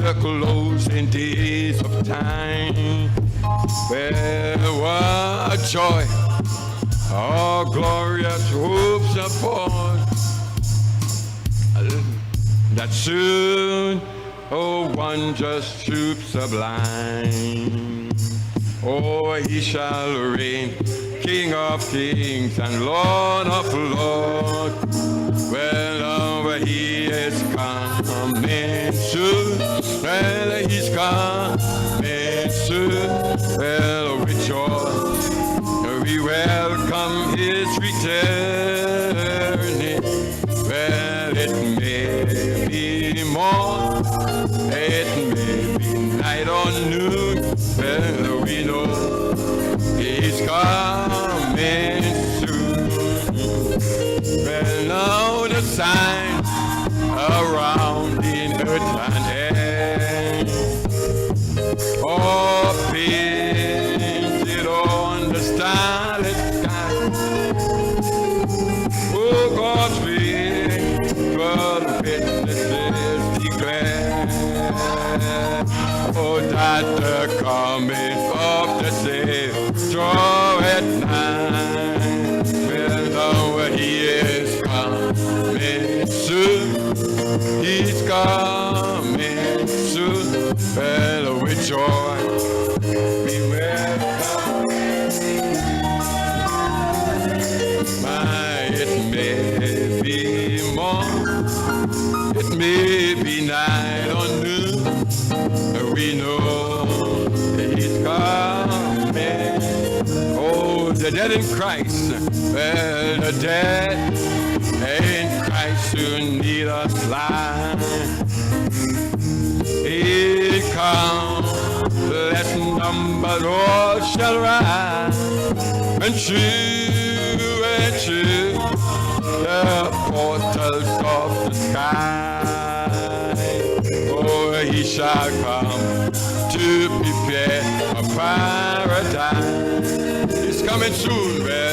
the closing days of time. Well, what joy, our glorious hopes upon, that soon, oh, wondrous truth sublime. Oh, he shall reign, King of kings and Lord of lords. Well, he is coming soon. Well, he's coming soon. Well, with joy we welcome his returning. Well, it may be morn, it may be night or noon. Well, we know he's coming soon. Well, now the signs around in earth and air, all painted on the starlit sky. Oh, God's faithful witnesses declare, oh, that the coming of the Saviour draweth nigh. Well, now he is coming soon. He's coming soon. Well, with joy we welcome. It may be morn, it may be night or noon. We know he's coming. Oh, the dead in Christ, well, the dead in Christ who need us life. He comes, let number all shall rise, and true, the portals of the sky. Oh, he shall come to prepare a paradise. He's coming soon, well.